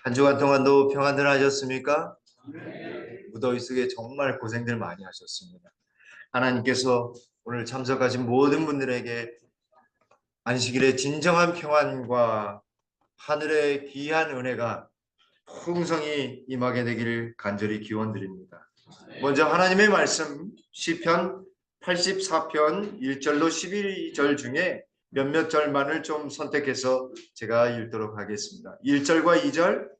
한 주간 동안도 평안들 하셨습니까? 무더위 속에 정말 고생들 많이 하셨습니다. 하나님께서 오늘 참석하신 모든 분들에게 안식일의 진정한 평안과 하늘의 귀한 은혜가 풍성히 임하게 되기를 간절히 기원드립니다. 먼저 하나님의 말씀 시편 84편 1절로 12절 중에 몇몇 절만을 좀 선택해서 제가 읽도록 하겠습니다. 1절과 2절,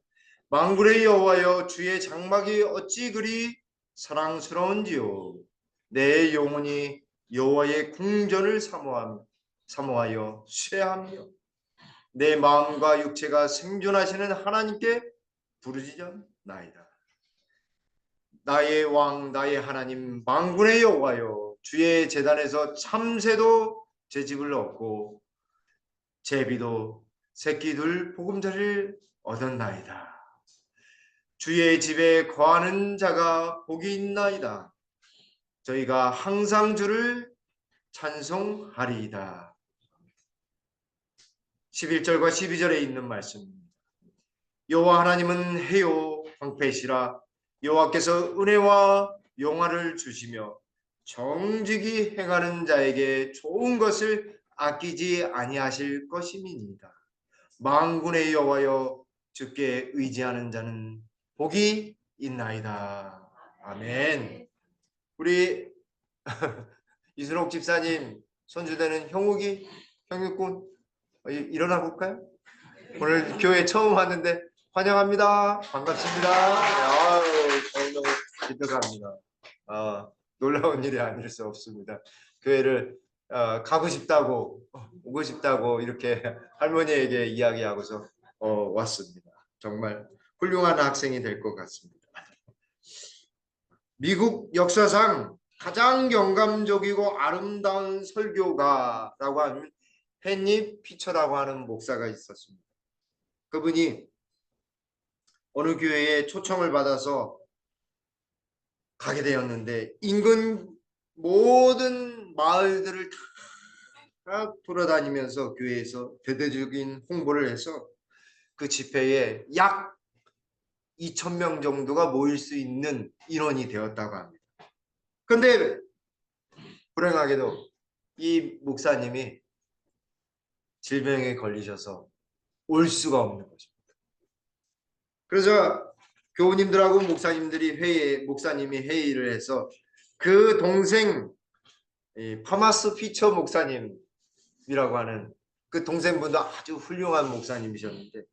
만군의 여호와여, 주의 장막이 어찌 그리 사랑스러운지요. 내 영혼이 여호와의 궁전을 사모하여 쇠하며 내 마음과 육체가 생존하시는 하나님께 부르짖었나이다. 나의 왕, 나의 하나님, 만군의 여호와여, 주의 제단에서 참새도 제 집을 얻고 제비도 새끼 둘 보금자리를 얻었나이다. 주의 집에 거하는 자가 복이 있나이다. 저희가 항상 주를 찬송하리이다. 11절과 12절에 있는 말씀입니다. 여호와 하나님은 해요 황폐시라. 여호와께서 은혜와 용화를 주시며 정직이 행하는 자에게 좋은 것을 아끼지 아니하실 것임이니이다. 만군의 여호와여, 주께 의지하는 자는 복이 있나이다. 아멘. 우리 이순옥 집사님 손주되는 형욱군 일어나 볼까요? 오늘 교회 처음 왔는데 환영합니다. 반갑습니다. 너무 기특합니다. 놀라운 일이 아닐 수 없습니다. 교회를 가고 싶다고 오고 싶다고 이렇게 할머니에게 이야기하고서 왔습니다. 정말 훌륭한 학생이 될 것 같습니다. 미국 역사상 가장 영감적이고 아름다운 설교가라고 하는 헨리 피처라고 하는 목사가 있었습니다. 그분이 어느 교회에 초청을 받아서 가게 되었는데 인근 모든 마을들을 다 돌아다니면서 교회에서 대대적인 홍보를 해서 그 집회에 약 2,000명 정도가 모일 수 있는 인원이 되었다고 합니다. 그런데 불행하게도 이 목사님이 질병에 걸리셔서 올 수가 없는 것입니다. 그래서 교우님들하고 목사님이 회의를 해서 그 동생 파마스 피처 목사님이라고 하는 그 동생분도 아주 훌륭한 목사님이셨는데,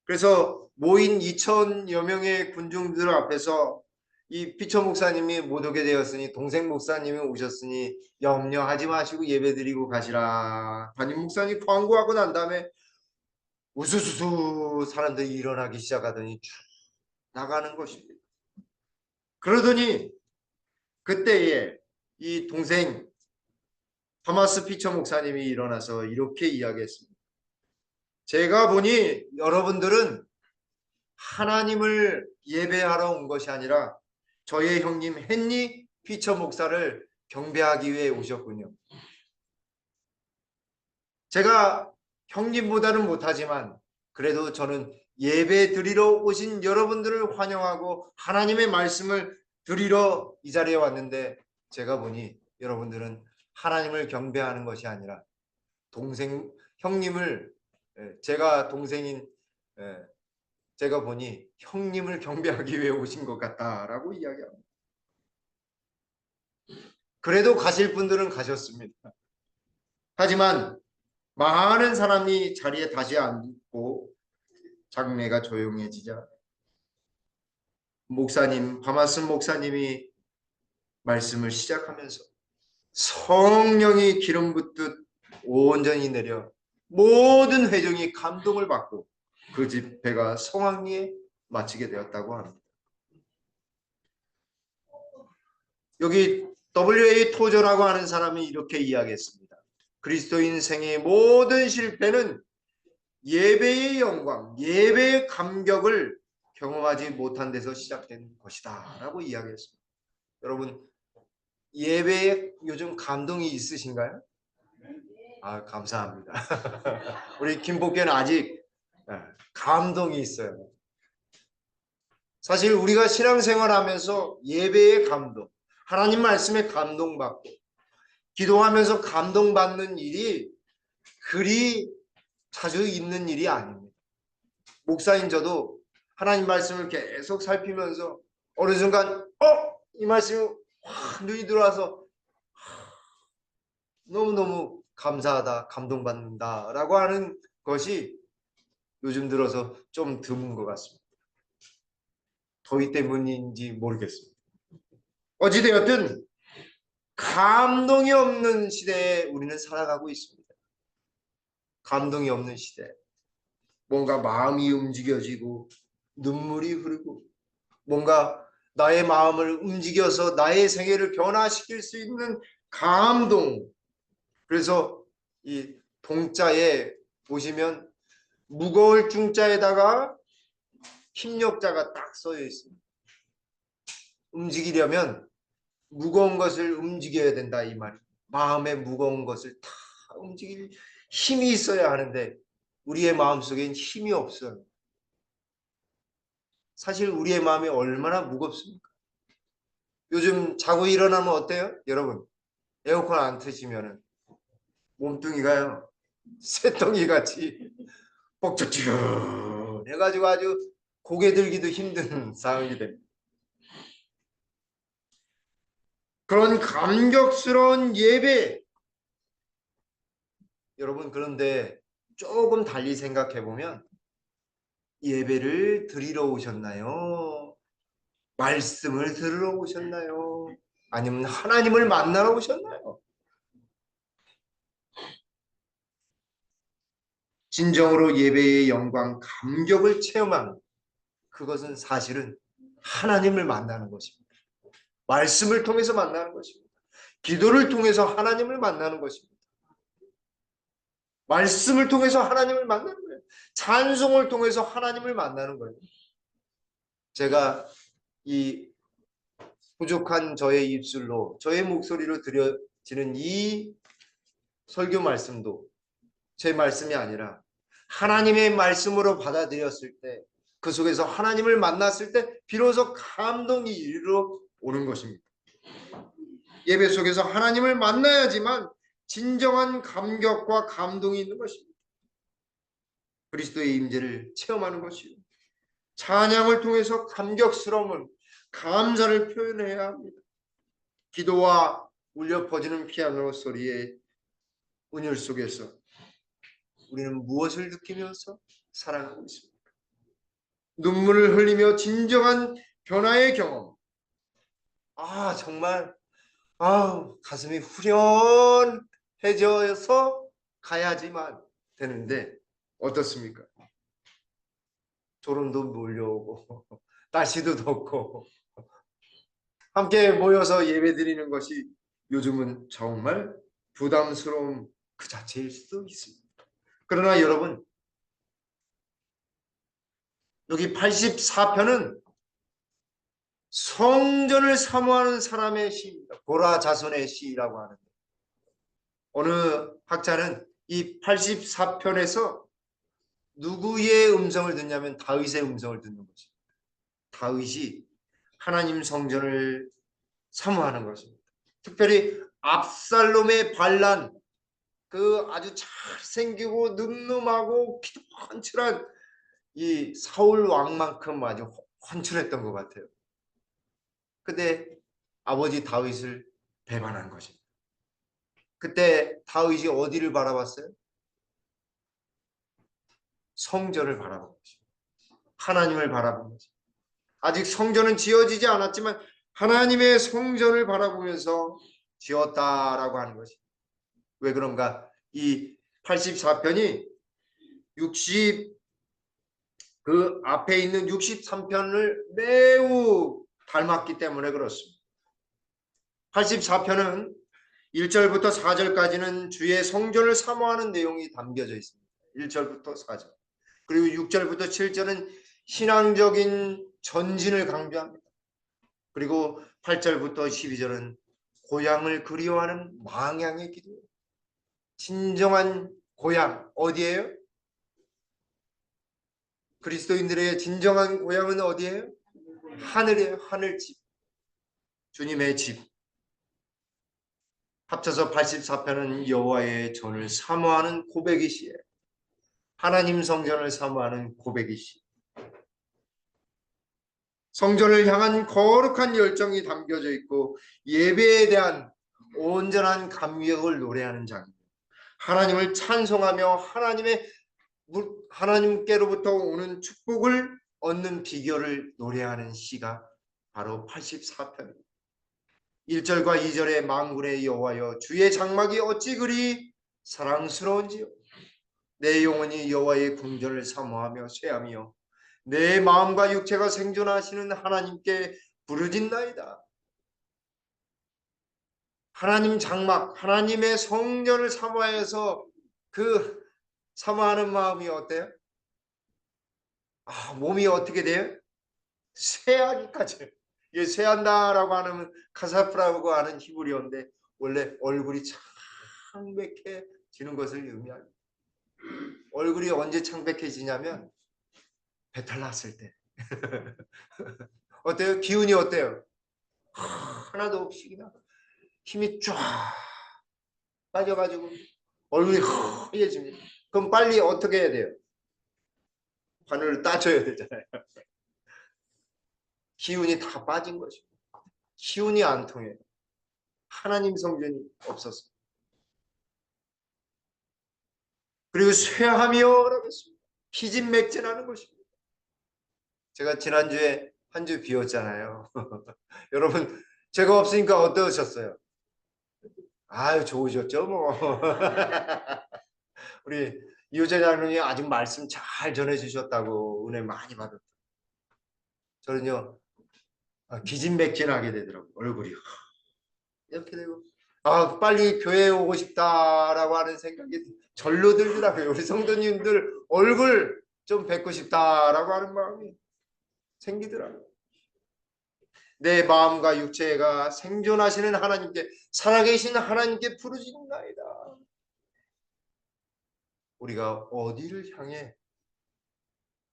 그래서 모인 2,000여 명의 군중들 앞에서 이 피처 목사님이 못 오게 되었으니 동생 목사님이 오셨으니 염려하지 마시고 예배드리고 가시라. 담임 목사님이 광고하고 난 다음에 우수수수 사람들이 일어나기 시작하더니 쭉 나가는 것입니다. 그러더니 그때에 이 동생 토마스 피처 목사님이 일어나서 이렇게 이야기했습니다. 제가 보니 여러분들은 하나님을 예배하러 온 것이 아니라 저의 형님 헨리 피처 목사를 경배하기 위해 오셨군요. 제가 형님보다는 못하지만 그래도 저는 예배 드리러 오신 여러분들을 환영하고 하나님의 말씀을 드리러 이 자리에 왔는데, 제가 보니 여러분들은 하나님을 경배하는 것이 아니라 형님을, 제가 동생인 제가 보니 형님을 경배하기 위해 오신 것 같다라고 이야기합니다. 그래도 가실 분들은 가셨습니다. 하지만 많은 사람이 자리에 다시 앉고 장례가 조용해지자 바마스 목사님이 말씀을 시작하면서 성령이 기름 붓듯 온전히 내려 모든 회중이 감동을 받고 그 집회가 성황리에 마치게 되었다고 합니다. 여기 W.A. 토저라고 하는 사람이 이렇게 이야기했습니다. 그리스도인 생의 모든 실패는 예배의 영광, 예배의 감격을 경험하지 못한 데서 시작된 것이다 라고 이야기했습니다. 여러분, 예배에 요즘 감동이 있으신가요? 감사합니다. 우리 김복교는 아직 예, 감동이 있어요. 사실 우리가 신앙생활하면서 예배의 감동, 하나님 말씀에 감동받고 기도하면서 감동받는 일이 그리 자주 있는 일이 아닙니다. 목사인 저도 하나님 말씀을 계속 살피면서 어느 순간 이 말씀이 확 눈이 들어와서 너무너무 감사하다, 감동받는다 라고 하는 것이 요즘 들어서 좀 드문 것 같습니다. 더위 때문인지 모르겠습니다. 어찌되었든 감동이 없는 시대에 우리는 살아가고 있습니다. 감동이 없는 시대. 뭔가 마음이 움직여지고 눈물이 흐르고 뭔가 나의 마음을 움직여서 나의 생애를 변화시킬 수 있는 감동. 그래서 이 동자에 보시면 무거울 중자에다가 힘력자가 딱 써져 있습니다. 움직이려면 무거운 것을 움직여야 된다 이 말이에요. 마음의 무거운 것을 다 움직일 힘이 있어야 하는데 우리의 마음속엔 힘이 없어요. 사실 우리의 마음이 얼마나 무겁습니까? 요즘 자고 일어나면 어때요? 여러분 에어컨 안 트시면 몸뚱이가요 새덩이 같이 뻑적지근 해가지고 아주 고개 들기도 힘든 상황이 됩니다. 그런 감격스러운 예배 여러분 그런데 조금 달리 생각해 보면 예배를 드리러 오셨나요? 말씀을 들으러 오셨나요? 아니면 하나님을 만나러 오셨나요? 진정으로 예배의 영광, 감격을 체험하는 그것은 사실은 하나님을 만나는 것입니다. 말씀을 통해서 만나는 것입니다. 기도를 통해서 하나님을 만나는 것입니다. 말씀을 통해서 하나님을 만나는 거예요. 찬송을 통해서 하나님을 만나는 거예요. 제가 이 부족한 저의 입술로 저의 목소리로 드려지는 이 설교 말씀도 제 말씀이 아니라 하나님의 말씀으로 받아들였을 때 그 속에서 하나님을 만났을 때 비로소 감동이 이르러 오는 것입니다. 예배 속에서 하나님을 만나야지만 진정한 감격과 감동이 있는 것입니다. 그리스도의 임재를 체험하는 것이요. 찬양을 통해서 감격스러움을 감사를 표현해야 합니다. 기도와 울려 퍼지는 피아노 소리의 은율 속에서 우리는 무엇을 느끼면서 살아가고 있습니까? 눈물을 흘리며 진정한 변화의 경험. 정말 가슴이 후련해져서 가야지만 되는데 어떻습니까? 졸음도 몰려오고 날씨도 덥고 함께 모여서 예배드리는 것이 요즘은 정말 부담스러운 그 자체일 수도 있습니다. 그러나 여러분 여기 84편은 성전을 사모하는 사람의 시입니다. 고라 자손의 시라고 하는데 어느 학자는 이 84편에서 누구의 음성을 듣냐면 다윗의 음성을 듣는 것입니다. 다윗이 하나님 성전을 사모하는 것입니다. 특별히 압살롬의 반란 그 아주 잘생기고 늠름하고 키도 훤칠한 이 사울 왕만큼 아주 훤칠했던 것 같아요. 근데 아버지 다윗을 배반한 것입니다. 그때 다윗이 어디를 바라봤어요? 성전을 바라본 것입니다. 하나님을 바라본 것입니다. 아직 성전은 지어지지 않았지만 하나님의 성전을 바라보면서 지었다라고 하는 것입니다. 왜 그런가? 이 84편이 60 그 앞에 있는 63편을 매우 닮았기 때문에 그렇습니다. 84편은 1절부터 4절까지는 주의 성전을 사모하는 내용이 담겨져 있습니다. 1절부터 4절. 그리고 6절부터 7절은 신앙적인 전진을 강조합니다. 그리고 8절부터 12절은 고향을 그리워하는 망향의 기도예요. 진정한 고향 어디예요? 그리스도인들의 진정한 고향은 어디예요? 하늘이에요. 하늘집. 주님의 집. 합쳐서 84편은 여호와의 전을 사모하는 고백이시에요. 하나님 성전을 사모하는 고백이시. 성전을 향한 거룩한 열정이 담겨져 있고 예배에 대한 온전한 감격을 노래하는 장면. 하나님을 찬송하며 하나님께로부터 오는 축복을 얻는 비결을 노래하는 시가 바로 84편입니다. 1절과 2절의 만군의 여호와여 주의 장막이 어찌 그리 사랑스러운지요. 내 영혼이 여호와의 궁전을 사모하며 쇠하며 내 마음과 육체가 생존하시는 하나님께 부르짖나이다. 하나님 장막, 하나님의 성전을 사모해서 그 사모하는 마음이 어때요? 몸이 어떻게 돼요? 쇠하기까지. 이게 쇠한다라고 하는 카사프라고 하는 히브리어인데 원래 얼굴이 창백해지는 것을 의미합니다. 얼굴이 언제 창백해지냐면 배탈 났을 때. 어때요? 기운이 어때요? 하나도 없이 그냥 힘이 쫙 빠져가지고 얼굴이 허해집니다. 그럼 빨리 어떻게 해야 돼요? 바늘을 따줘야 되잖아요. 기운이 다 빠진 것입니다. 기운이 안 통해요. 하나님 성전이 없었습니다. 그리고 쇠하며라고 했습니다. 기진맥진하는 것입니다. 제가 지난주에 한 주 비웠잖아요. 여러분 제가 없으니까 어떠셨어요? 아유 좋으셨죠 뭐. 우리 이호재 장로님이 아직 말씀 잘 전해주셨다고 은혜 많이 받았다. 저는요 기진맥진하게 되더라고요. 얼굴이 이렇게 되고 빨리 교회에 오고 싶다라고 하는 생각이 절로 들더라고요. 우리 성도님들 얼굴 좀 뵙고 싶다라고 하는 마음이 생기더라고요. 내 마음과 육체가 생존하시는 하나님께, 살아계신 하나님께 부르짖나이다. 우리가 어디를 향해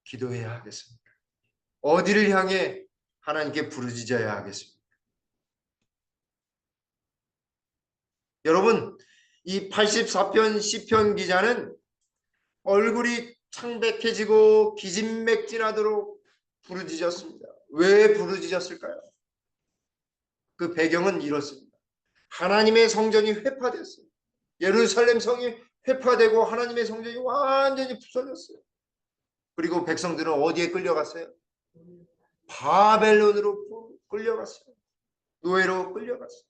기도해야 하겠습니까? 어디를 향해 하나님께 부르짖어야 하겠습니까? 여러분, 이 84편 시편 기자는 얼굴이 창백해지고 기진맥진하도록 부르짖었습니다. 왜 부르짖었을까요? 그 배경은 이렇습니다. 하나님의 성전이 회파됐어요. 예루살렘 성이 회파되고 하나님의 성전이 완전히 부서졌어요. 그리고 백성들은 어디에 끌려갔어요? 바벨론으로 끌려갔어요. 노예로 끌려갔어요.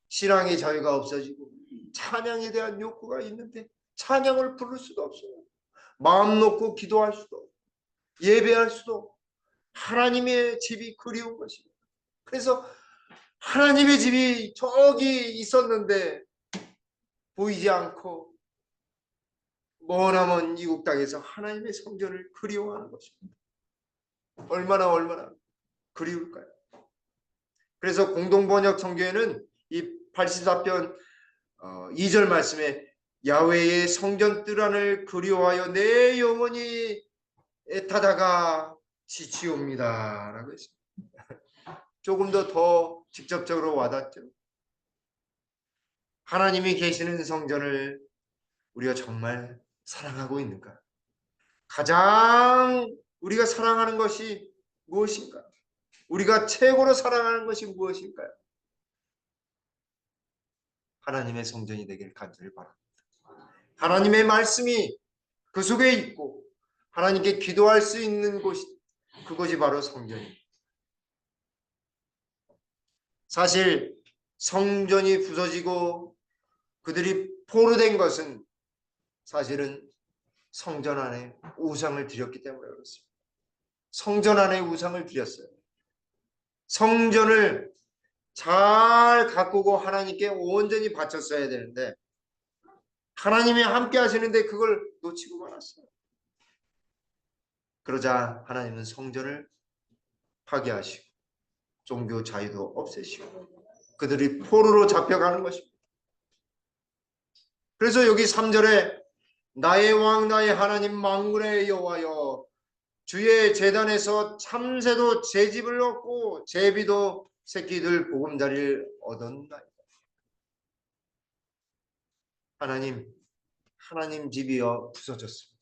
신앙의 자유가 없어지고 찬양에 대한 욕구가 있는데 찬양을 부를 수도 없어요. 마음 놓고 기도할 수도 예배할 수도 하나님의 집이 그리운 것입니다. 그래서 하나님의 집이 저기 있었는데 보이지 않고 머나먼 이국 땅에서 하나님의 성전을 그리워하는 것입니다. 얼마나 그리울까요? 그래서 공동번역 성경에는 이 84편 2절 말씀에 야훼의 성전 뜰 안을 그리워하여 내 영혼이 애타다가 지치옵니다 라고 했습니다. 조금 더 직접적으로 와닿죠. 하나님이 계시는 성전을 우리가 정말 사랑하고 있는가? 가장 우리가 사랑하는 것이 무엇인가? 우리가 최고로 사랑하는 것이 무엇일까요? 하나님의 성전이 되길 간절히 바랍니다. 하나님의 말씀이 그 속에 있고 하나님께 기도할 수 있는 곳이 그것이 바로 성전입니다. 사실 성전이 부서지고 그들이 포로된 것은 사실은 성전 안에 우상을 드렸기 때문에 그렇습니다. 성전 안에 우상을 드렸어요. 성전을 잘 가꾸고 하나님께 온전히 바쳤어야 되는데 하나님이 함께 하시는데 그걸 놓치고 말았어요. 그러자 하나님은 성전을 파괴하시고 종교 자유도 없애시고 그들이 포로로 잡혀가는 것입니다. 그래서 여기 3절에 나의 왕 나의 하나님 만군의 여호와여 주의 제단에서 참새도 제 집을 얻고 제비도 새끼들 보금자리를 얻었나이다. 하나님 집이여 부서졌습니다.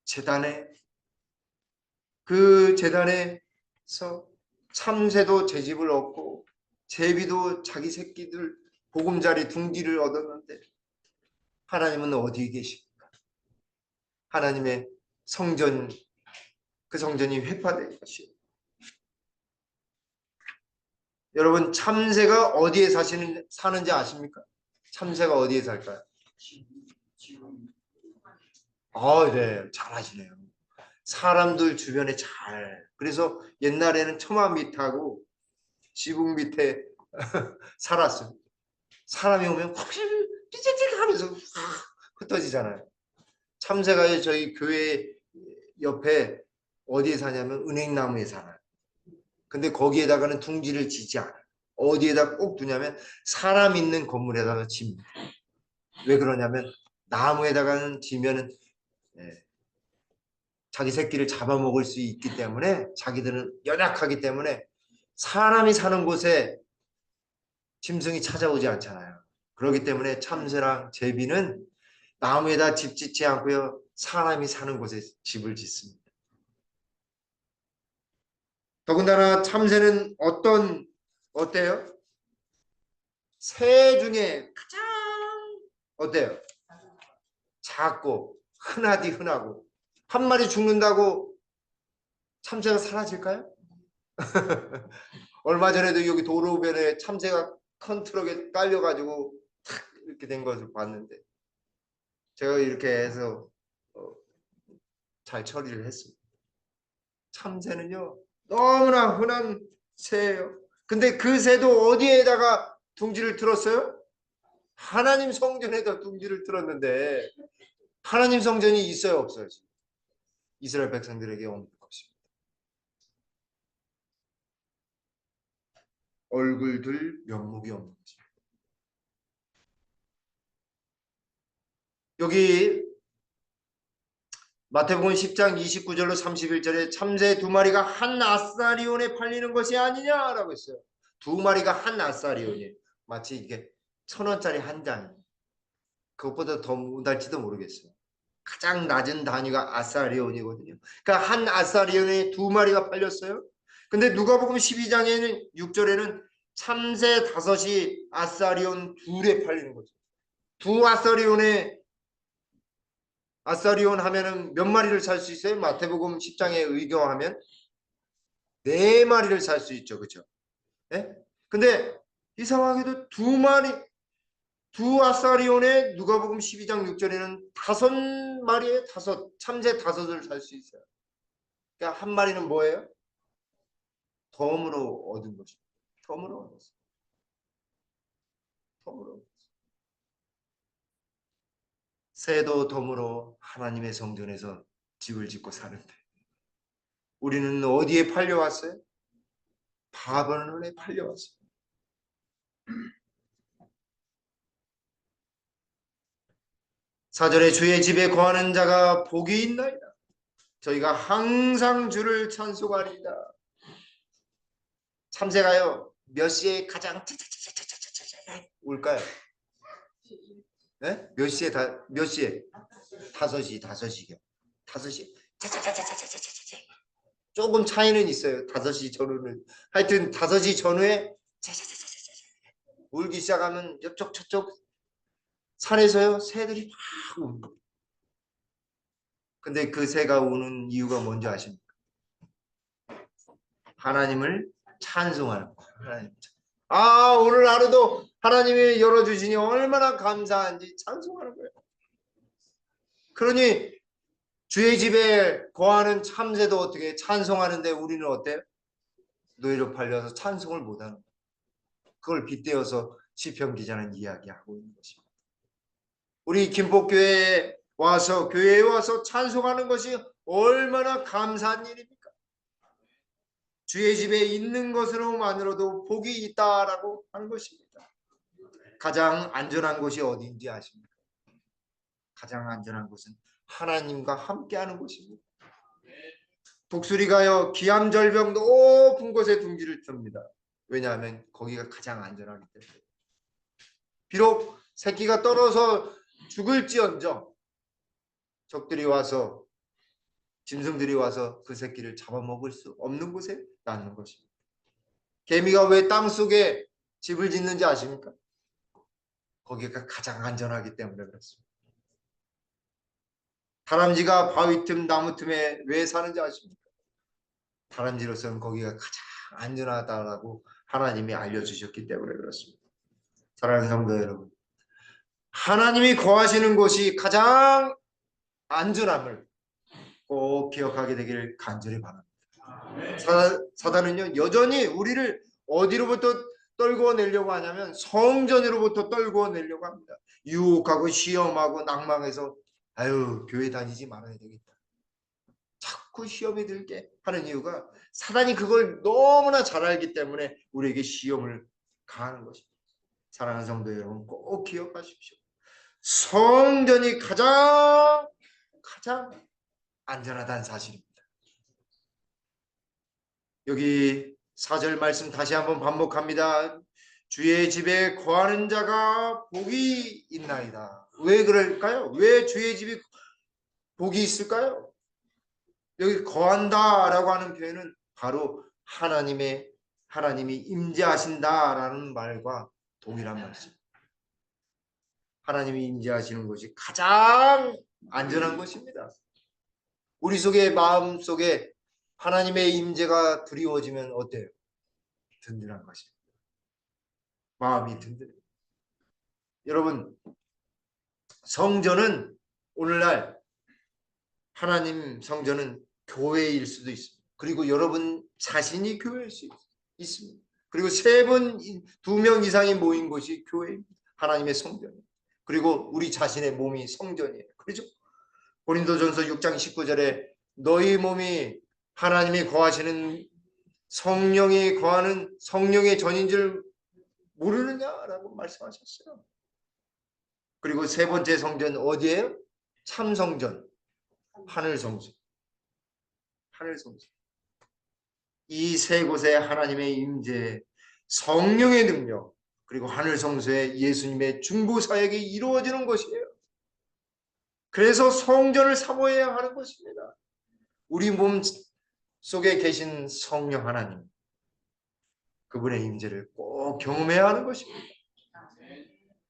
제단에 그 제단에서 참새도 제 집을 얻고 제비도 자기 새끼들 보금자리 둥지를 얻었는데 하나님은 어디 계십니까? 하나님의 성전, 그 성전이 회파된 것이요. 여러분 참새가 어디에 사는지 아십니까? 참새가 어디에 살까요? 네, 잘하시네요. 사람들 주변에 잘. 그래서 옛날에는 처마 밑하고 지붕 밑에 살았어요. 사람이 오면 삐질삐질 하면서 흩어지잖아요. 참새가 저희 교회 옆에 어디에 사냐면 은행나무에 살아요. 근데 거기에다가는 둥지를 지지 않아요. 어디에다 꼭 두냐면 사람 있는 건물에다가 집니다. 왜 그러냐면 나무에다가는 지면은 자기 새끼를 잡아먹을 수 있기 때문에 자기들은 연약하기 때문에 사람이 사는 곳에 짐승이 찾아오지 않잖아요. 그렇기 때문에 참새랑 제비는 나무에다 집 짓지 않고요. 사람이 사는 곳에 집을 짓습니다. 더군다나 참새는 어때요? 새 중에 가장 어때요? 작고 흔하고 한 마리 죽는다고 참새가 사라질까요? 얼마 전에도 여기 도로변에 참새가 큰 트럭에 깔려가지고 탁 이렇게 된 것을 봤는데 제가 이렇게 해서 잘 처리를 했습니다. 참새는요 너무나 흔한 새예요. 근데 그 새도 어디에다가 둥지를 틀었어요? 하나님 성전에다 둥지를 틀었는데 하나님 성전이 있어요 없어요? 이스라엘 백성들에게 없는 것입니다. 얼굴들 면목이 없는 것입니다. 여기 마태복음 10장 29절로 31절에 참새 두 마리가 한 아사리온에 팔리는 것이 아니냐라고 했어요. 두 마리가 한 아사리온이에요. 마치 이게 1,000원짜리 한 장. 그것보다 더 못할지도 모르겠어요. 가장 낮은 단위가 아사리온이거든요. 그러니까 한 아사리온에 두 마리가 팔렸어요. 근데 누가복음 12장에는 6절에는 참새 5이 아사리온 둘에 팔리는 거죠. 두 아사리온 하면은 몇 마리를 살 수 있어요? 마태복음 10장에 의경하면 4마리를 살 수 있죠. 그렇죠? 네? 근데 이상하게도 두 아사리온에 누가복음 12장 6절에는 5마리에 참새 5을 살 수 있어요. 그러니까 한 마리는 뭐예요? 덤으로 얻은 것이죠. 덤으로 얻었어요. 덤으로. 새도 덤으로 하나님의 성전에서 집을 짓고 사는데 우리는 어디에 팔려왔어요? 바벨론에 팔려왔어요. 사절에 주의 집에 거하는 자가 복이 있나이다. 저희가 항상 주를 찬송하리이다. 참새가요 몇 시에 가장 울까요? 네? 몇 시에? 5시. 5시. 조금 차이는 있어요. 5시 전후는. 하여튼 5시 전후에 울기 시작하면 옆쪽 저쪽 산에서요 새들이 막 우는 거예요. 근데 그 새가 우는 이유가 뭔지 아십니까? 하나님을 찬송하는 거예요. 오늘 하루도 하나님이 열어주시니 얼마나 감사한지 찬송하는 거예요. 그러니 주의 집에 거하는 참새도 어떻게 찬송하는데 우리는 어때요? 노예로 팔려서 찬송을 못하는 거예요. 그걸 빗대어서 시편 기자는 이야기하고 있는 것입니다. 우리 김포교회에 교회에 와서 찬송하는 것이 얼마나 감사한 일입니까? 주의 집에 있는 것으로만으로도 복이 있다라고 하는 것입니다. 가장 안전한 곳이 어디인지 아십니까? 가장 안전한 곳은 하나님과 함께하는 곳입니다. 독수리 가요 기암절벽 높은 곳에 둥지를 틉니다. 왜냐하면 거기가 가장 안전하기 때문에. 비록 새끼가 떨어서 죽을지언정 적들이 와서 짐승들이 와서 그 새끼를 잡아먹을 수 없는 곳에 낳는 것입니다. 개미가 왜 땅속에 집을 짓는지 아십니까? 거기가 가장 안전하기 때문에 그렇습니다. 다람쥐가 바위 틈 나무 틈에 왜 사는지 아십니까? 다람쥐로서는 거기가 가장 안전하다라고 하나님이 알려주셨기 때문에 그렇습니다. 사랑하는 성도 여러분, 하나님이 거하시는 곳이 가장 안전함을 꼭 기억하게 되기를 간절히 바랍니다. 사단은요 여전히 우리를 어디로부터 떨궈내려고 하냐면 성전으로부터 떨궈내려고 합니다. 유혹하고 시험하고 낭망해서 아유 교회 다니지 말아야 되겠다. 자꾸 시험이 들게 하는 이유가 사단이 그걸 너무나 잘 알기 때문에 우리에게 시험을 가하는 것입니다. 사랑하는 성도 여러분 꼭 기억하십시오. 성전이 가장 안전하다는 사실입니다. 여기 4절 말씀 다시 한번 반복합니다. 주의 집에 거하는 자가 복이 있나이다. 왜 그럴까요? 왜 주의 집이 복이 있을까요? 여기 거한다라고 하는 표현은 바로 하나님이 임재하신다라는 말과 동일한 말씀. 하나님이 임재하시는 것이 가장 안전한 것입니다. 우리 속에 마음 속에 하나님의 임재가 드리워지면 어때요? 든든한 것입니다. 마음이 든든해요. 여러분 성전은 오늘날 하나님 성전은 교회일 수도 있습니다. 그리고 여러분 자신이 교회일 수 있습니다. 그리고 세 분, 두 명 이상이 모인 곳이 교회입니다. 하나님의 성전이에요. 그리고 우리 자신의 몸이 성전이에요. 그렇죠? 고린도전서 6장 19절에 너희 몸이 하나님이 거하시는 성령이 거하는 성령의 전인 줄 모르느냐라고 말씀하셨어요. 그리고 세 번째 성전 어디예요? 참성전, 하늘성전. 하늘성전. 이 세 곳에 하나님의 임재, 성령의 능력, 그리고 하늘성소에 예수님의 중보 사역이 이루어지는 것이에요. 그래서 성전을 사모해야 하는 것입니다. 우리 몸 속에 계신 성령 하나님, 그분의 임재를 꼭 경험해야 하는 것입니다.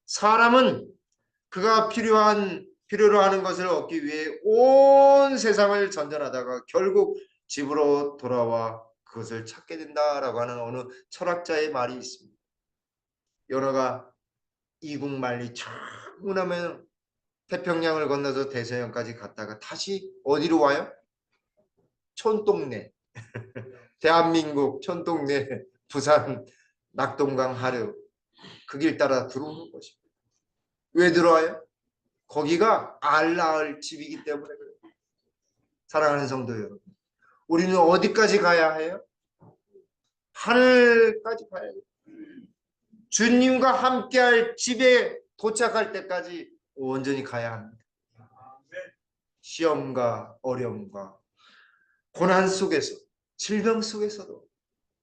사람은 그가 필요로 하는 것을 얻기 위해 온 세상을 전전하다가 결국 집으로 돌아와 그것을 찾게 된다라고 하는 어느 철학자의 말이 있습니다. 연어가 이국만리 충분하면 태평양을 건너서 대서양까지 갔다가 다시 어디로 와요? 촌동네. 대한민국 촌동네 부산 낙동강 하류 그 길 따라 들어오는 것입니다. 왜 들어와요? 거기가 알 낳을 집이기 때문에 그래요. 사랑하는 성도 여러분, 우리는 어디까지 가야 해요? 하늘까지 가야 해요. 주님과 함께할 집에 도착할 때까지 온전히 가야 합니다. 시험과 어려움과 고난 속에서 질병 속에서도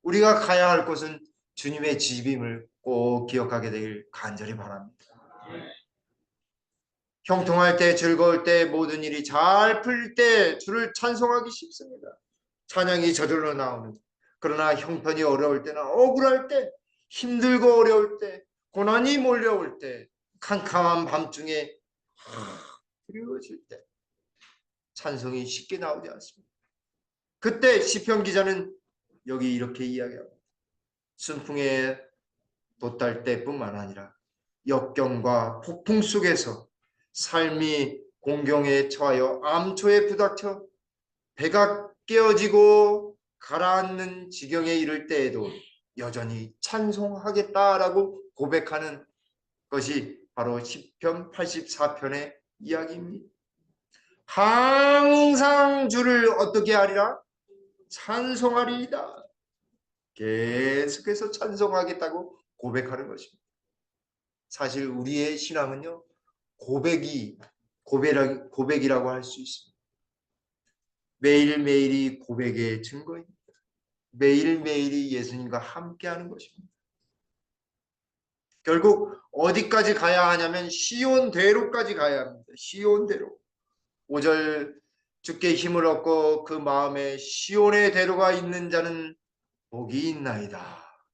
우리가 가야 할 곳은 주님의 집임을 꼭 기억하게 되길 간절히 바랍니다. 형통할 때 즐거울 때 모든 일이 잘 풀릴 때 주를 찬송하기 쉽습니다. 찬양이 저절로 나오는. 그러나 형편이 어려울 때나 억울할 때 힘들고 어려울 때 고난이 몰려올 때 캄캄한 밤중에 그리워질 때 찬송이 쉽게 나오지 않습니다. 그때 시편 기자는 여기 이렇게 이야기합니다. 순풍에 돛달 때뿐만 아니라 역경과 폭풍 속에서 삶이 공경에 처하여 암초에 부닥쳐 배가 깨어지고 가라앉는 지경에 이를 때에도 여전히 찬송하겠다라고 고백하는 것이 바로 시편 84편의 이야기입니다. 항상 주를 어떻게 하리라? 찬송하리이다. 계속해서 찬송하겠다고 고백하는 것입니다. 사실 우리의 신앙은요 고백이라고 할 수 있습니다. 매일매일이 고백의 증거입니다. 매일매일이 예수님과 함께하는 것입니다. 결국 어디까지 가야 하냐면 시온대로까지 가야 합니다. 시온대로. 5절 주께 힘을 얻고 그 마음에 시온의 대로가 있는 자는 복이 있나이다.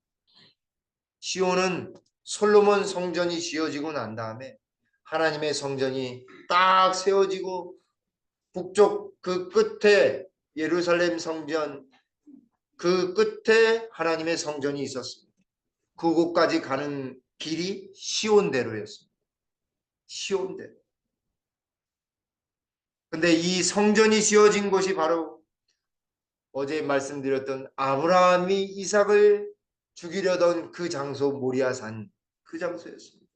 시온은 솔로몬 성전이 지어지고 난 다음에 하나님의 성전이 딱 세워지고 북쪽 그 끝에 예루살렘 성전 그 끝에 하나님의 성전이 있었습니다. 그곳까지 가는 길이 시온대로였습니다. 시온대로. 근데 이 성전이 지어진 곳이 바로 어제 말씀드렸던 아브라함이 이삭을 죽이려던 그 장소 모리아산 그 장소였습니다.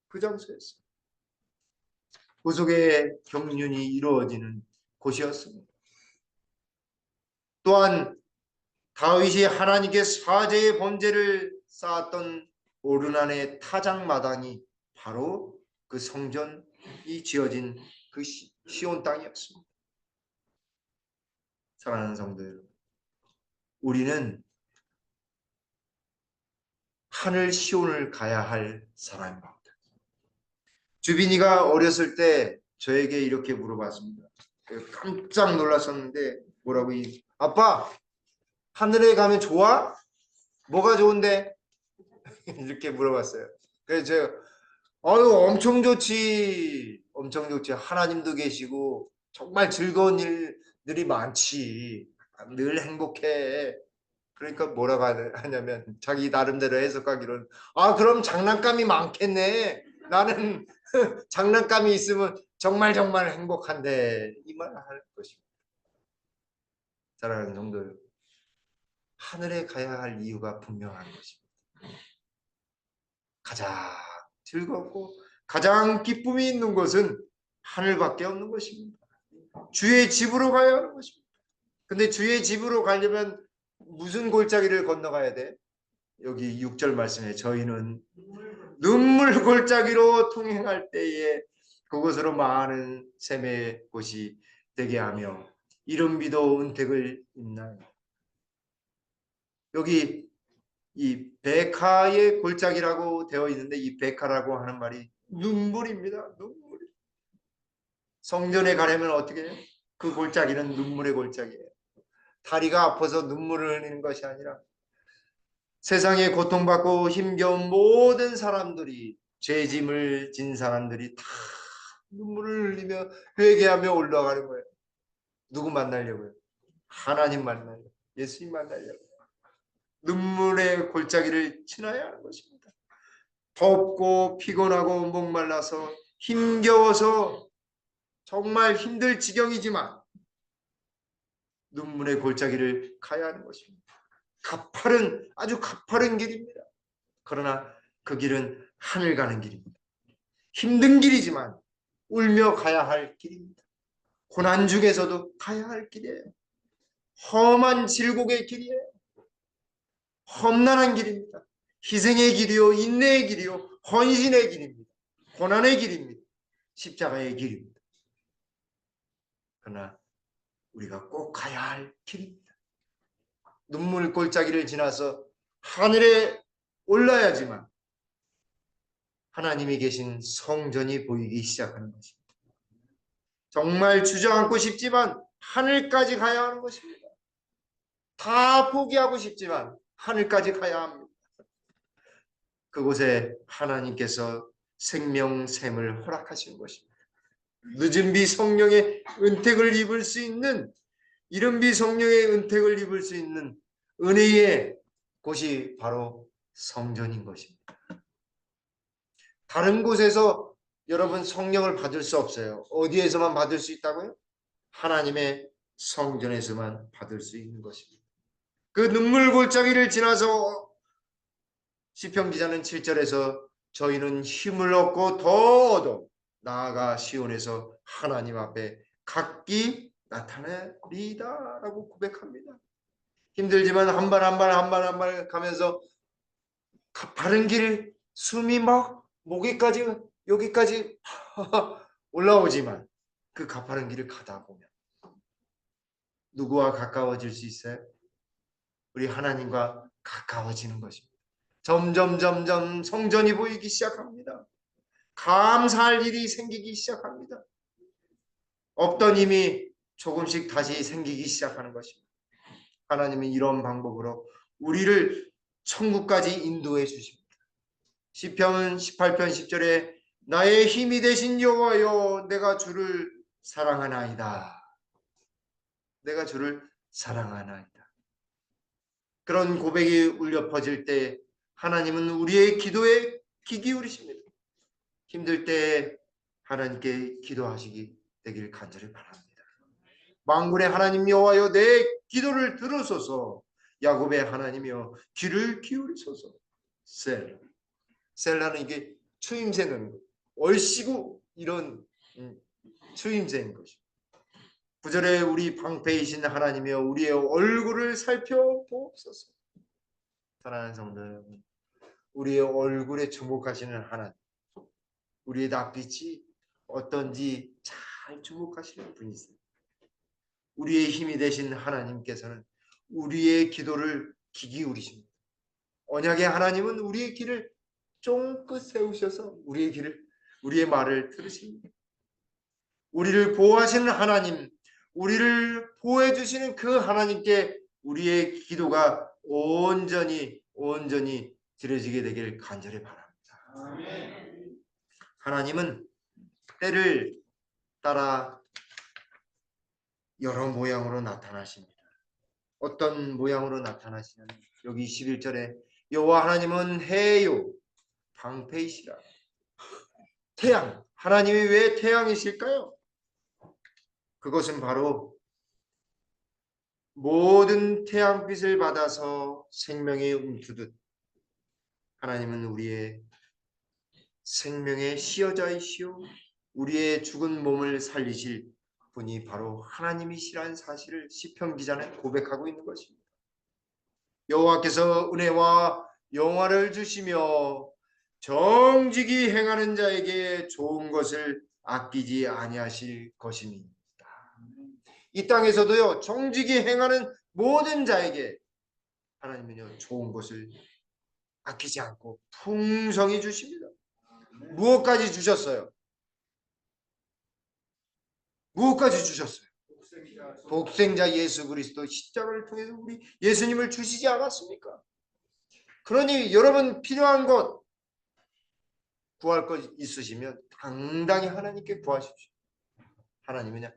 그 장소였습니다. 구속의 경륜이 이루어지는 곳이었습니다. 또한 다윗이 하나님께 사제의 번제를 쌓았던 오르난의 타작마당이 바로 그 성전이 지어진 그 시온 땅이었습니다. 사랑하는 성도 여러분, 우리는 하늘 시온을 가야 할 사람입니다. 주빈이가 어렸을 때 저에게 이렇게 물어봤습니다. 깜짝 놀랐었는데 뭐라고 아빠 하늘에 가면 좋아? 뭐가 좋은데? 이렇게 물어봤어요. 그래서 제가 엄청 좋지. 엄청 좋지. 하나님도 계시고 정말 즐거운 일들이 많지. 늘 행복해. 그러니까 뭐라고 하냐면 자기 나름대로 해석하기로는 그럼 장난감이 많겠네. 나는 장난감이 있으면 정말 정말 행복한데 이 말 할 것입니다. 사랑하는 성도 여러분, 하늘에 가야 할 이유가 분명한 것입니다. 가장 즐겁고 가장 기쁨이 있는 것은 하늘밖에 없는 것입니다. 주의 집으로 가야 하는 것입니다. 근데 주의 집으로 가려면 무슨 골짜기를 건너가야 돼? 여기 6절 말씀에 저희는 눈물 골짜기로 통행할 때에 그곳으로 많은 샘의 곳이 되게 하며 이른비도 은택을 입나요. 여기 이 베카의 골짜기라고 되어 있는데 이 베카라고 하는 말이 눈물입니다. 눈물. 성전에 가려면 어떻게 해요? 그 골짜기는 눈물의 골짜기예요. 다리가 아파서 눈물을 흘리는 것이 아니라 세상에 고통받고 힘겨운 모든 사람들이 죄짐을 진 사람들이 다 눈물을 흘리며 회개하며 올라가는 거예요. 누구 만나려고요? 하나님 만나려고, 예수님 만나려고. 눈물의 골짜기를 지나야 하는 것입니다. 덥고 피곤하고 목말라서 힘겨워서 정말 힘들 지경이지만 눈물의 골짜기를 가야 하는 것입니다. 아주 가파른 길입니다. 그러나 그 길은 하늘 가는 길입니다. 힘든 길이지만 울며 가야 할 길입니다. 고난 중에서도 가야 할 길이에요. 험한 질곡의 길이에요. 험난한 길입니다. 희생의 길이요, 인내의 길이요, 헌신의 길입니다. 고난의 길입니다. 십자가의 길입니다. 그러나 우리가 꼭 가야 할 길입니다. 눈물 골짜기를 지나서 하늘에 올라야지만 하나님이 계신 성전이 보이기 시작하는 것입니다. 정말 주저앉고 싶지만 하늘까지 가야 하는 것입니다. 다 포기하고 싶지만 하늘까지 가야 합니다. 그곳에 하나님께서 생명샘을 허락하신 것입니다. 늦은 비 성령의 은택을 입을 수 있는, 이른 비 성령의 은택을 입을 수 있는 은혜의 곳이 바로 성전인 것입니다. 다른 곳에서 여러분 성령을 받을 수 없어요. 어디에서만 받을 수 있다고요? 하나님의 성전에서만 받을 수 있는 것입니다. 그 눈물 골짜기를 지나서 시편 기자는 7절에서 저희는 힘을 얻고 더 얻어 나아가 시온에서 하나님 앞에 각기 나타내리이다 라고 고백합니다. 힘들지만 한 발 한 발 한 발 한 발 가면서 바른 길 숨이 막 목에까지 여기까지 올라오지만 그 가파른 길을 가다 보면 누구와 가까워질 수 있어요? 우리 하나님과 가까워지는 것입니다. 점점 성전이 보이기 시작합니다. 감사할 일이 생기기 시작합니다. 없던 힘이 조금씩 다시 생기기 시작하는 것입니다. 하나님은 이런 방법으로 우리를 천국까지 인도해 주십니다. 시편 18편 10절에 나의 힘이 되신 여호와여 내가 주를 사랑하나이다. 내가 주를 사랑하나이다. 그런 고백이 울려 퍼질 때 하나님은 우리의 기도에 귀 기울이십니다. 힘들 때 하나님께 기도하시기 되길 간절히 바랍니다. 만군의 하나님 여호와여 내 기도를 들으소서. 야곱의 하나님이여 귀를 기울이소서. 셀라. 셀라는 이게 추임새는 얼씨구 이런 추임새인 것이죠. 9절에 우리 방패이신 하나님이여 우리의 얼굴을 살펴보옵소서. 사랑하는 성도 여러분, 우리의 얼굴에 주목하시는 하나님, 우리의 낯빛이 어떤지 잘 주목하시는 분이세요. 우리의 힘이 되신 하나님께서는 우리의 기도를 귀 기울이십니다. 언약의 하나님은 우리의 귀를 쫑긋 세우셔서 우리의 말을 들으십니다. 우리를 보호하시는 하나님, 우리를 보호해 주시는 그 하나님께 우리의 기도가 온전히 드려지게 되길 간절히 바랍니다. 하나님은 때를 따라 여러 모양으로 나타나십니다. 어떤 모양으로 나타나시냐면 여기 11절에 여호와 하나님은 해요 방패이시라. 태양, 하나님이 왜 태양이실까요? 그것은 바로 모든 태양빛을 받아서 생명이 움트듯 하나님은 우리의 생명의 시여자이시오 우리의 죽은 몸을 살리실 분이 바로 하나님이시라는 사실을 시편 기자는 고백하고 있는 것입니다. 여호와께서 은혜와 영화를 주시며 정직이 행하는 자에게 좋은 것을 아끼지 아니하실 것입니다. 이 땅에서도요 정직이 행하는 모든 자에게 하나님은요 좋은 것을 아끼지 않고 풍성히 주십니다. 무엇까지 주셨어요? 무엇까지 주셨어요? 독생자 예수 그리스도 십자가를 통해서 우리 예수님을 주시지 않았습니까? 그러니 여러분 필요한 것 구할 것 있으시면 당당히 하나님께 구하십시오. 하나님은요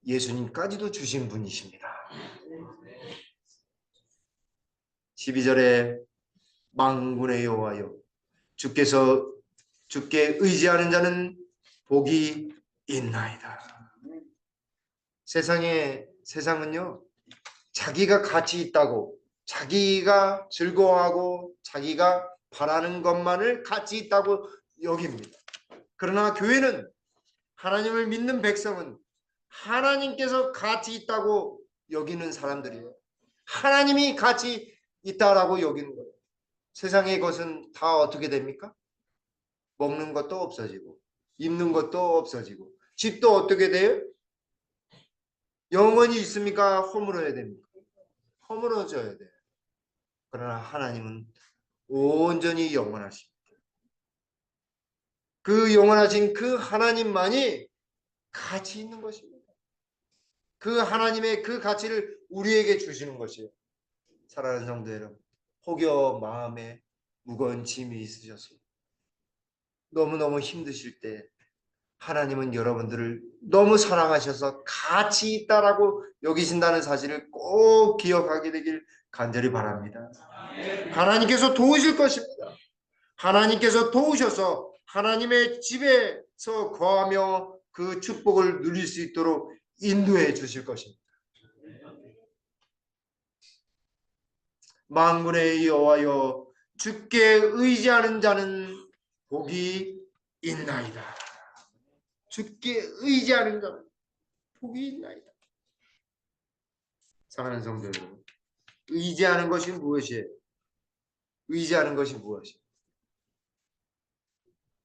예수님까지도 주신 분이십니다. 12절에 만군의 여호와여 주께 의지하는 자는 복이 있나이다. 세상은요 자기가 가치 있다고 자기가 즐거워하고 자기가 바라는 것만을 가치 있다고 여깁니다. 그러나 교회는 하나님을 믿는 백성은 하나님께서 가치 있다고 여기는 사람들이에요. 하나님이 가치 있다라고 여기는 거예요. 세상의 것은 다 어떻게 됩니까? 먹는 것도 없어지고 입는 것도 없어지고 집도 어떻게 돼요? 영원히 있습니까? 허물어야 됩니까? 허물어져야 돼요. 그러나 하나님은 온전히 영원하십니다. 그 영원하신 그 하나님만이 가치 있는 것입니다. 그 하나님의 그 가치를 우리에게 주시는 것이에요. 사랑하는 성도 여러분, 혹여 마음에 무거운 짐이 있으셔서 너무너무 힘드실 때 하나님은 여러분들을 너무 사랑하셔서 가치 있다라고 여기신다는 사실을 꼭 기억하게 되길 간절히 바랍니다. 하나님께서 도우실 것입니다. 하나님께서 도우셔서 하나님의 집에서 거하며 그 축복을 누릴 수 있도록 인도해 주실 것입니다. 만군의 여호와여 주께 의지하는 자는 복이 있나이다. 주께 의지하는 자는 복이 있나이다. 사랑하는 성도 여러분, 의지하는 것이 무엇이에요? 의지하는 것이 무엇이에요?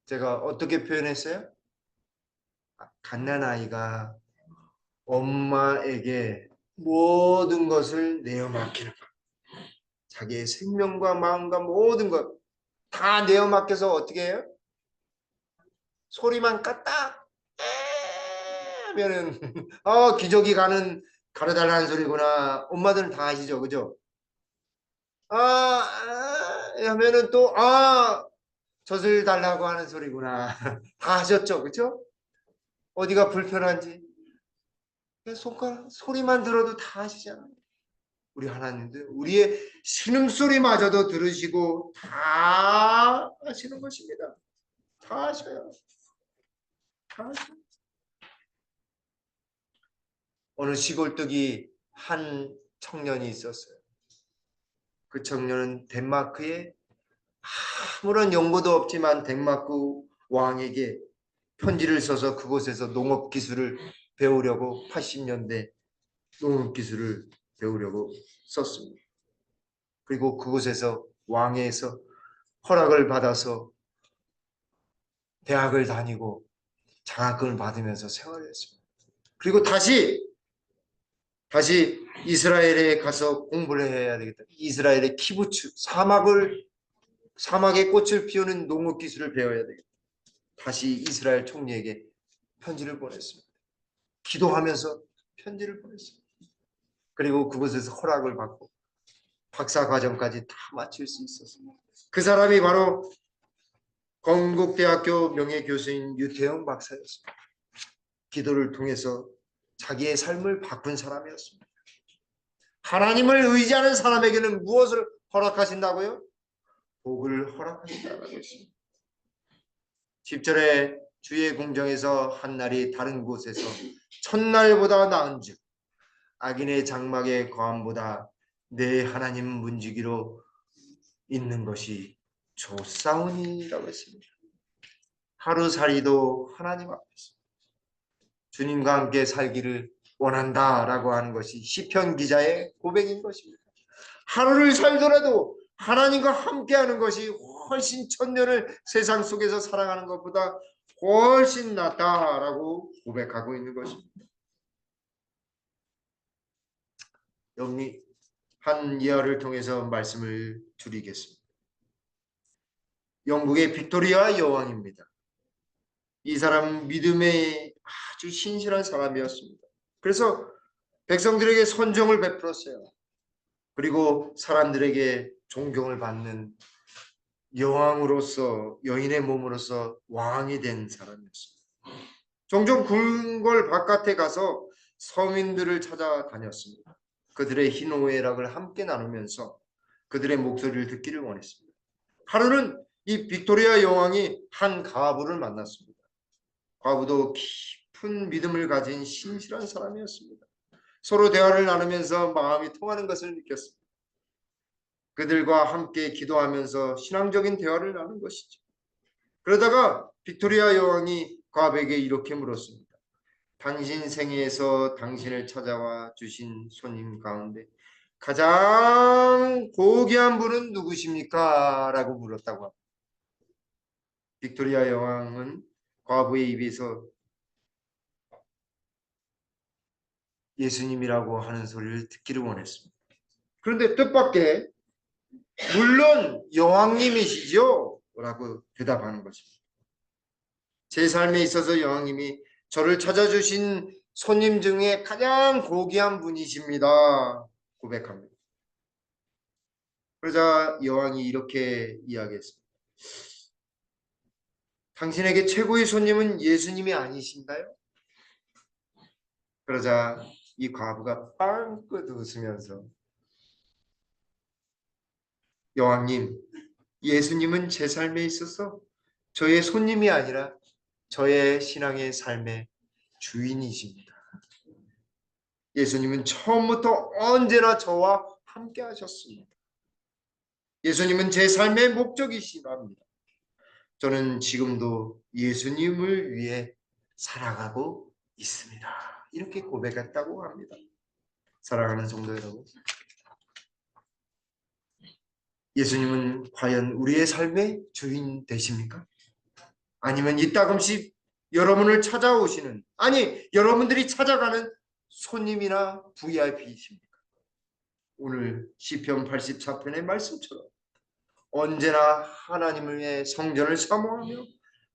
제가 어떻게 표현했어요? 갓난아이가 엄마에게 모든 것을 내어 맡기는 것. 자기의 생명과 마음과 모든 것 다 내어 맡겨서 어떻게 해요? 소리만 까딱 하면은 기저귀 가려달라는 소리구나. 엄마들은 다 아시죠, 그죠? 하면은 또 젖을 달라고 하는 소리구나. 다 하셨죠, 그죠? 어디가 불편한지 손가락 소리만 들어도 다 하시잖아요. 우리 하나님도 우리의 신음소리마저도 들으시고 다 하시는 것입니다. 다 하셔요. 다 하셔요. 어느 시골뜨기 한 청년이 있었어요. 그 청년은 덴마크에 아무런 연고도 없지만 덴마크 왕에게 편지를 써서 그곳에서 농업 기술을 배우려고 80년대 농업 기술을 배우려고 썼습니다. 그리고 그곳에서 왕에서 허락을 받아서 대학을 다니고 장학금을 받으면서 생활했습니다. 그리고 다시 이스라엘에 가서 공부를 해야 되겠다. 이스라엘의 키부츠 사막의 꽃을 피우는 농업 기술을 배워야 되겠다. 다시 이스라엘 총리에게 편지를 보냈습니다. 기도하면서 편지를 보냈습니다. 그리고 그곳에서 허락을 받고 박사 과정까지 다 마칠 수 있었습니다. 그 사람이 바로 건국대학교 명예교수인 유태영 박사였습니다. 기도를 통해서 자기의 삶을 바꾼 사람이었습니다. 하나님을 의지하는 사람에게는 무엇을 허락하신다고요? 복을 허락하신다고 했습니다. 10절에 주의 궁정에서 한 날이 다른 곳에서 첫날보다 나은즉 악인의 장막의 거함보다 내 하나님 문지기로 있는 것이 좋사오니라고 했습니다. 하루살이도 하나님 앞에서 주님과 함께 살기를 원한다라고 하는 것이 시편 기자의 고백인 것입니다. 하루를 살더라도 하나님과 함께하는 것이 훨씬 천년을 세상 속에서 살아가는 것보다 훨씬 낫다라고 고백하고 있는 것입니다. 여기 한 예화를 통해서 말씀을 드리겠습니다. 영국의 빅토리아 여왕입니다. 이 사람은 믿음의 아주 신실한 사람이었습니다. 그래서 백성들에게 선정을 베풀었어요. 그리고 사람들에게 존경을 받는 여왕으로서 여인의 몸으로서 왕이 된 사람이었습니다. 종종 궁궐 바깥에 가서 서민들을 찾아다녔습니다. 그들의 희노애락을 함께 나누면서 그들의 목소리를 듣기를 원했습니다. 하루는 이 빅토리아 여왕이 한 과부를 만났습니다. 과부도 깊은 믿음을 가진 신실한 사람이었습니다. 서로 대화를 나누면서 마음이 통하는 것을 느꼈습니다. 그들과 함께 기도하면서 신앙적인 대화를 나눈 것이죠. 그러다가 빅토리아 여왕이 과부에게 이렇게 물었습니다. 당신 생애에서 당신을 찾아와 주신 손님 가운데 가장 고귀한 분은 누구십니까? 라고 물었다고 합니다. 빅토리아 여왕은 과부의 입에서 예수님이라고 하는 소리를 듣기를 원했습니다. 그런데 뜻밖의 물론 여왕님이시죠? 라고 대답하는 것입니다. 제 삶에 있어서 여왕님이 저를 찾아주신 손님 중에 가장 고귀한 분이십니다. 고백합니다. 그러자 여왕이 이렇게 이야기했습니다. 당신에게 최고의 손님은 예수님이 아니신가요? 그러자 이 과부가 빵긋 웃으면서 여왕님, 예수님은 제 삶에 있어서 저의 손님이 아니라 저의 신앙의 삶의 주인이십니다. 예수님은 처음부터 언제나 저와 함께 하셨습니다. 예수님은 제 삶의 목적이시랍니다. 저는 지금도 예수님을 위해 살아가고 있습니다. 이렇게 고백했다고 합니다. 사랑하는 성도 여러분, 예수님은 과연 우리의 삶의 주인 되십니까? 아니면 이따금씩 여러분을 찾아오시는, 아니 여러분들이 찾아가는 손님이나 VIP이십니까? 오늘 시편 84편의 말씀처럼 언제나 하나님의 성전을 사모하며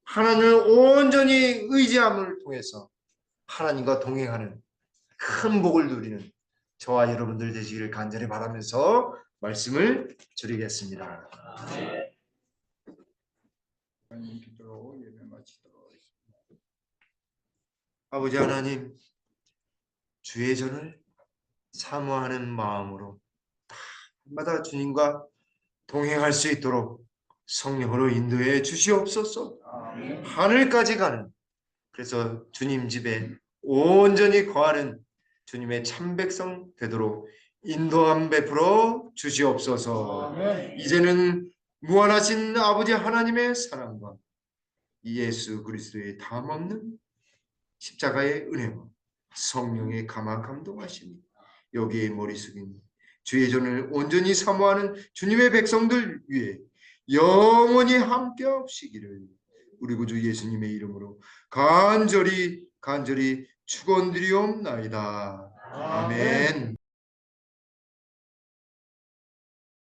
하나님을 온전히 의지함을 통해서 하나님과 동행하는 큰 복을 누리는 저와 여러분들 되시기를 간절히 바라면서 말씀을 드리겠습니다. 기도로 예배 마치도록 하겠습니다. 아버지 하나님, 주의 전을 사모하는 마음으로 날마다 주님과 동행할 수 있도록 성령으로 인도해 주시옵소서. 하늘까지 가는, 그래서 주님 집에 온전히 거하는 주님의 참 백성 되도록 인도함 베풀어 주시옵소서. 이제는 무한하신 아버지 하나님의 사랑과 예수 그리스도의 담없는 십자가의 은혜와 성령의 감화 감동하심이 여기에 머리 숙인 주의 전을 온전히 사모하는 주님의 백성들 위해 영원히 함께 하시기를 우리 구주 예수님의 이름으로 간절히 축원드리옵나이다. 아멘.